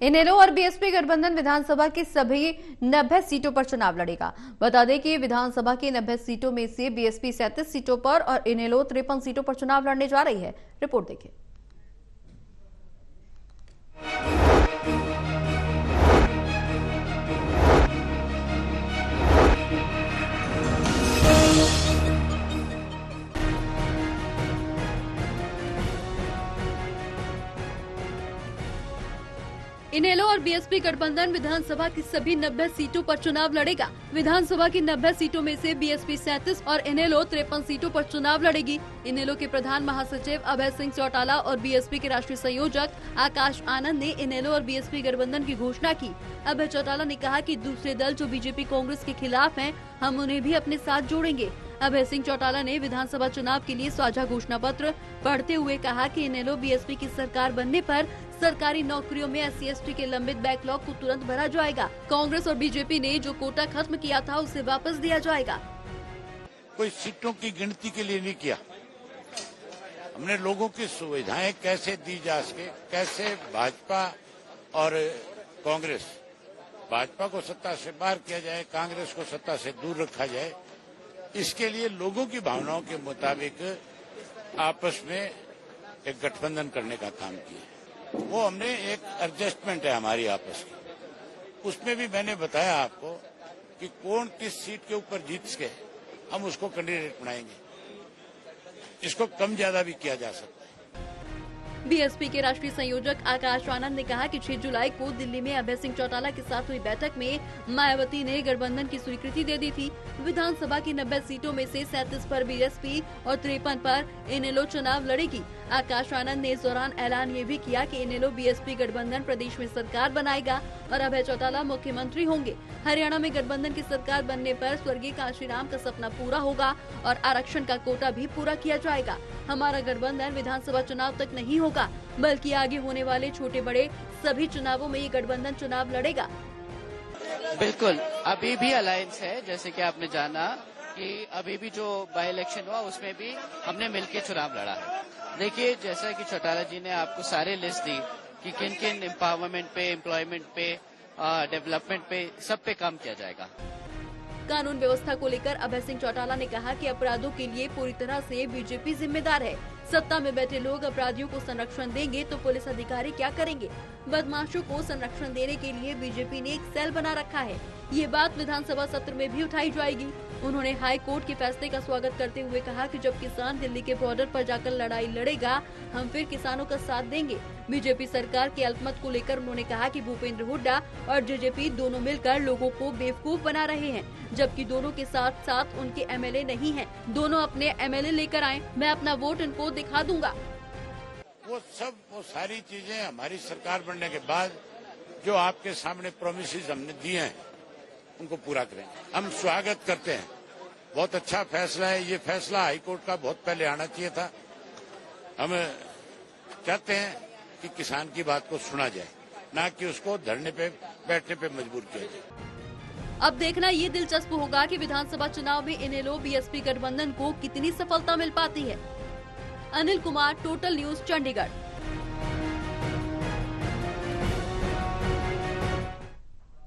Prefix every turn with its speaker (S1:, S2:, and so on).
S1: इनेलो और बीएसपी गठबंधन विधानसभा की सभी 90 सीटों पर चुनाव लड़ेगा। बता दें कि विधानसभा की 90 सीटों में से बीएसपी 37 सीटों पर और इनेलो 53 सीटों पर चुनाव लड़ने जा रही है। रिपोर्ट देखिए। इनेलो और बीएसपी गठबंधन विधानसभा की सभी 90 सीटों पर चुनाव लड़ेगा। विधानसभा की 90 सीटों में से बीएसपी 37 और इनेलो 53 सीटों पर चुनाव लड़ेगी। इनेलो के प्रधान महासचिव अभय सिंह चौटाला और बीएसपी के राष्ट्रीय संयोजक आकाश आनंद ने इनेलो और बीएसपी गठबंधन की घोषणा की। अभय चौटाला ने कहा कि दूसरे दल जो बीजेपी कांग्रेस के खिलाफ हैं, हम उन्हें भी अपने साथ जोड़ेंगे। अभय सिंह चौटाला ने विधानसभा चुनाव के लिए साझा घोषणा पत्र पढ़ते हुए कहा कि इनेलो बीएसपी की सरकार बनने पर सरकारी नौकरियों में SC/ST के लंबित बैकलॉग को तुरंत भरा जाएगा। कांग्रेस और बीजेपी ने जो कोटा खत्म किया था उसे वापस दिया जाएगा।
S2: कोई सीटों की गिनती के लिए नहीं किया, हमने लोगों की सुविधाएं कैसे दी जा सके, कैसे भाजपा और कांग्रेस, भाजपा को सत्ता से बाहर किया जाए, कांग्रेस को सत्ता से दूर रखा जाए, इसके लिए लोगों की भावनाओं के मुताबिक आपस में एक गठबंधन करने का काम किया। वो हमने एक एडजस्टमेंट है हमारी आपस की, उसमें भी मैंने बताया आपको कि कौन किस सीट के ऊपर जीत सके हम उसको कैंडिडेट बनाएंगे, इसको कम ज्यादा भी किया जा सकता है।
S1: बीएसपी के राष्ट्रीय संयोजक आकाश आनंद ने कहा कि 6 जुलाई को दिल्ली में अभय सिंह चौटाला के साथ हुई बैठक में मायावती ने गठबंधन की स्वीकृति दे दी थी। विधानसभा की 90 सीटों में से 37 पर बीएसपी और 53 पर इनेलो चुनाव लड़ेगी। आकाश आनंद ने इस दौरान ऐलान ये भी किया कि इनेलो बीएसपी गठबंधन प्रदेश में सरकार बनाएगा और अभय चौटाला मुख्यमंत्री होंगे। हरियाणा में गठबंधन की सरकार बनने पर स्वर्गीय कांशीराम का सपना पूरा होगा और आरक्षण का कोटा भी पूरा किया जाएगा। हमारा गठबंधन विधानसभा चुनाव तक नहीं होगा, बल्कि आगे होने वाले छोटे बड़े सभी चुनावों में ये गठबंधन चुनाव लड़ेगा।
S3: बिल्कुल, अभी भी अलायंस है। जैसे कि आपने जाना कि अभी भी जो बाई इलेक्शन हुआ उसमें भी हमने मिलकर चुनाव लड़ा है। देखिए, जैसा कि चौटाला जी ने आपको सारे लिस्ट दी कि किन किन एम्पावरमेंट पे, एम्प्लॉयमेंट पे, डेवलपमेंट पे, सब पे काम किया जाएगा।
S1: कानून व्यवस्था को लेकर अभय सिंह चौटाला ने कहा कि अपराधों के लिए पूरी तरह से बीजेपी जिम्मेदार है। सत्ता में बैठे लोग अपराधियों को संरक्षण देंगे तो पुलिस अधिकारी क्या करेंगे? बदमाशों को संरक्षण देने के लिए बीजेपी ने एक सेल बना रखा है। ये बात विधानसभा सत्र में भी उठाई जाएगी। उन्होंने हाई कोर्ट के फैसले का स्वागत करते हुए कहा कि जब किसान दिल्ली के बॉर्डर पर जाकर लड़ाई लड़ेगा, हम फिर किसानों का साथ देंगे। बीजेपी सरकार के अल्पमत को लेकर उन्होंने कहा कि भूपेंद्र हुड्डा और जेजेपी दोनों मिलकर लोगों को बेवकूफ बना रहे हैं, जबकि दोनों के साथ साथ उनके MLA नहीं हैं। दोनों अपने MLA लेकर आए, मैं अपना वोट इनको दिखा दूंगा।
S2: वो सारी चीजें हमारी सरकार बनने के बाद जो आपके सामने प्रोमिसेस हमने दिए हैं उनको पूरा करेंगे। हम स्वागत करते हैं, बहुत अच्छा फैसला है। ये फैसला हाईकोर्ट का बहुत पहले आना चाहिए था। हम चाहते हैं कि किसान की बात को सुना जाए, ना कि उसको धरने पे बैठने पे मजबूर किया जाए।
S1: अब देखना ये दिलचस्प होगा कि विधानसभा चुनाव में इनेलो बीएसपी गठबंधन को कितनी सफलता मिल पाती है। Anil Kumar, total news, Chandigarh.